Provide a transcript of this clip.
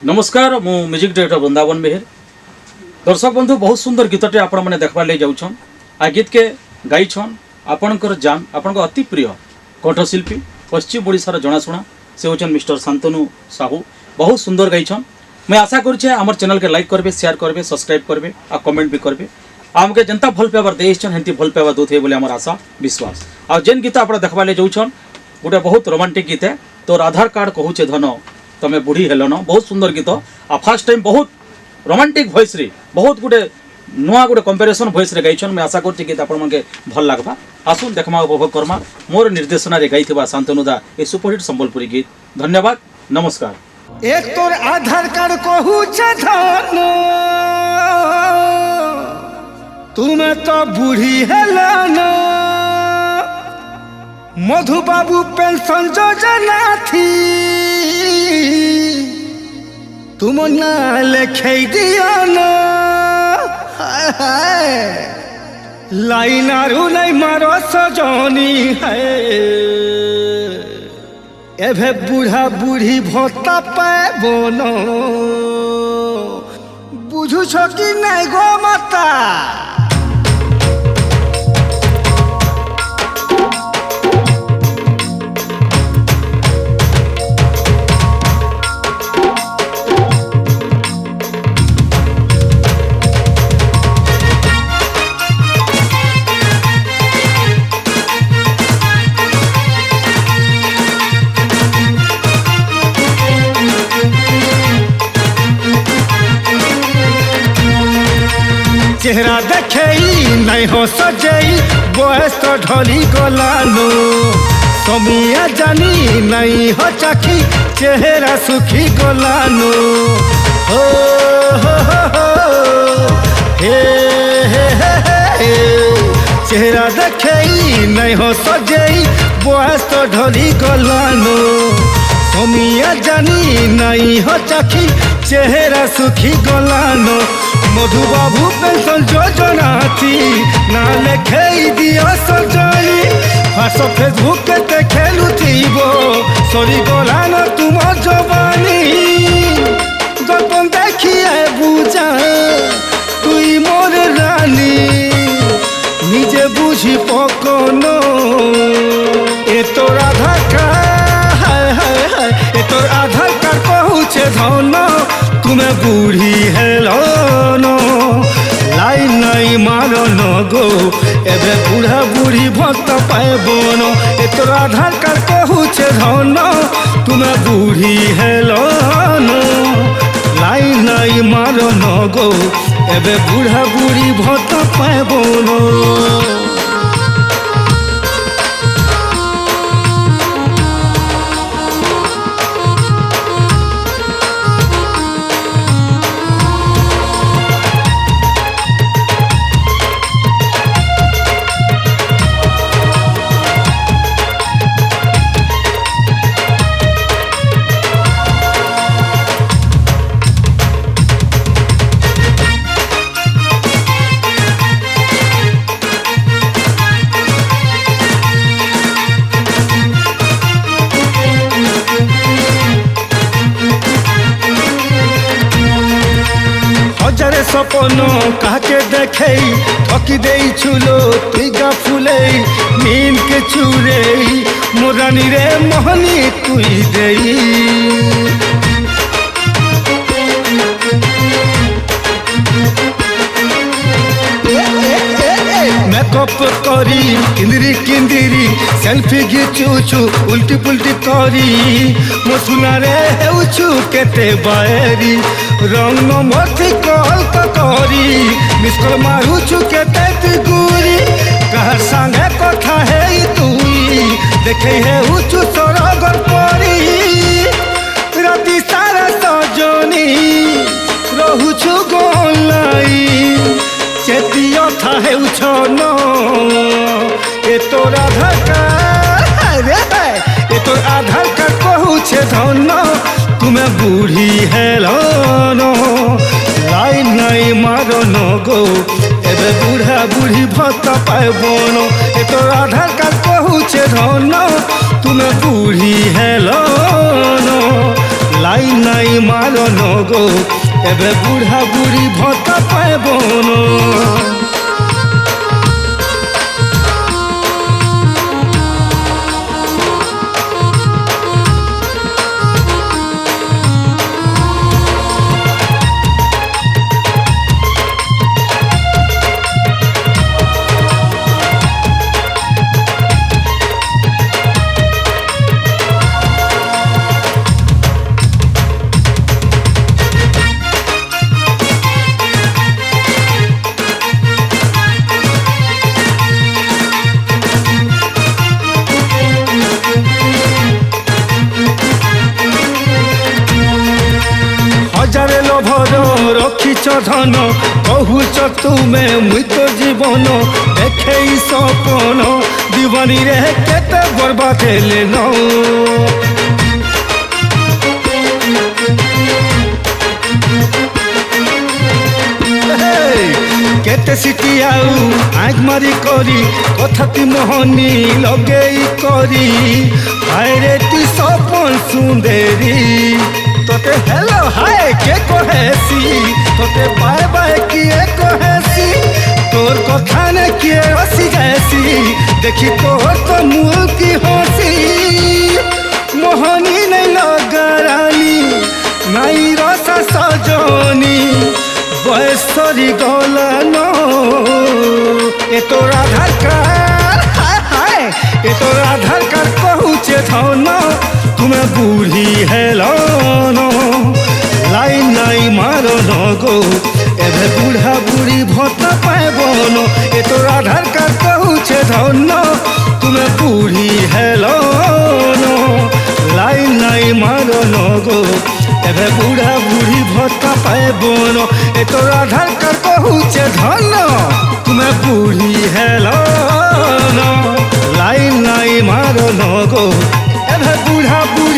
नमस्कार मु music director Vrindavan मेहर। दर्शक बंधु बहुत सुंदर गीतटे आपण मैंने देखबार ले जाऊछन। आ गीत के गाइछन आपणकर जान आपण अति प्रिय कंठशिल्पी पश्चिम ओडिशार जनाशुना से होचन मिस्टर शांतनु साहू। बहुत सुंदर गाइछन। मैं आशा करुचे आमर चैनल के लाइक करबे, शेयर करबे, सब्सक्राइब करबे आ कमेंट भी करबे। आमके जनता भल पाइबार देछन हेंती भल पाइबा दोथे बोले हमर आशा विश्वास। आ जेन गीत आपण देखबार ले जाऊछन गोटे बहुत रोमांटिक गीत है। तोर आधार कार्ड कहूचे धन तमे बुढ़ी हेलन। बहुत सुंदर गीत आ फर्स्ट टाइम बहुत रोमांटिक वॉइस रे बहुत गुटे नुआ गुटे कंपैरिजन वॉइस रे गाइछन। मैं आशा करछि गीत आपण मनके भल लागबा। आसुन देखमा उपभोग करमा मोर निर्देशना रे गाइथिबा शांतनु दा ए सुपरहिट संबलपुरी गीत। धन्यवाद, नमस्कार। एक तोर आधार कार्ड कहूचे धन तुमे तो बुढ़ी हेलन। मधु बाबू पेंशन योजना थी तुम ना लिखे दिया ना। लाइन आरु नहीं मारो सजनी है एभे बूढ़ा बूढ़ी भत्ता पाबो न बुझु छ कि नहीं गो माता। चेहरा देखे नहीं हो सजई बयस तो ढली गलानो। समिया जानी नहीं हो चाखी चेहरा सुखी गलानो। हो हो हो हो हे हे हे चेहरा देखे नहीं हो सजई बयस तो ढली गलानो। समिया जानी नहीं हो चाखी चेहरा सुखी गलानो। मधु बाबू पेंशन योजना थी ना लिखे दिया सरकारी व्हाट्सअप फेसबुक के देखेलु थीबो सरी गलान तुम जवानी। दर्पण देखिए बुझा तुई मोर रानी निजे बुझी पकनो। ए तोर आधार कार्ड ए तोर आधार कार्ड कहूचे धन तुम्हें बूढ़ी हेलन। लाइन नहीं मारो न गो एबे बूढ़ा बूढ़ी भत्ता पाइबन। ए तोर आधार कार्ड कहूचे धन तुम्हें बूढ़ी हेलन। लाइन नहीं मारो न गो एबे बूढ़ा बूढ़ी भत्ता पाइबन। हजारे सपन काके देखे थकी दे छुलो तुईगा फुले मीन के चूरे मोरानी रे मोहनी तुई देई। मेकअप करी किंदरी किंदरी सेल्फी घिचुचु उल्टी पुल्टी करी मो सुनारे हेउछु केते बायरी रंग मथि कल तो करी मिस कॉल मारुछु केते तिगुरी कहर संगे कथा है तुई देखे हेउछु सरगर परी राति सारा सजनी रहुछु गोलाई चेतिया था हेउछ न। ए तोर आधार कार्ड ए तोर आधार कार्ड कहूचे धन तुम्हें बूढ़ी हेलन। लाइन नहीं मारो न गो एबे बूढ़ा बूढ़ी भत्ता पाइबन। ए तोर आधार कार्ड कहूचे धन तुम्हें बूढ़ी हेलन। লাইন নাই মারন গো এবে বুড়া বুড়ি ভত্তা পাইবন হাজারে লোভর রখিছ ধন কহুছ তুমে মৃত জীবন দেখেই সপন জীবনীরে কেতে বরবাদ হেলে ন কেতে সিটি আউ আগ মারি করি কথাটি মোহনী লগেই করি হায়রে তুই সপন সুন্দরী তোতে হেলো হায় কে কহেছি তোতে বাই বাই কিয়ে কহেছি তোর কথা নে কিয়ে হসি যাইছি দেখি তোর তো মুলকি হসি মোহনী নাই লগারানি নাই রসা সজনী বয়স সরি গলান এ তোর আধার কার্ড হায় হায় এ তোর আধার কার্ড কহুছে ধন তুমি বুড়ি হেলন লাইন নাই মারন গো এবে বুড়া বুড়ি ভত্তা পাইবন এ তোর আধার কার্ড কহুছে ধন্য তুমি বুড়ি হেলন লাইন নাই মারন গো এবে বুড়া বুড়ি ভত্তা পাইবন এ তোর আধার কার্ড কহুছে ধন্য তুমি বুড়ি হেলন লাইন নাই মারন গো এবে বুড়া বুড়ি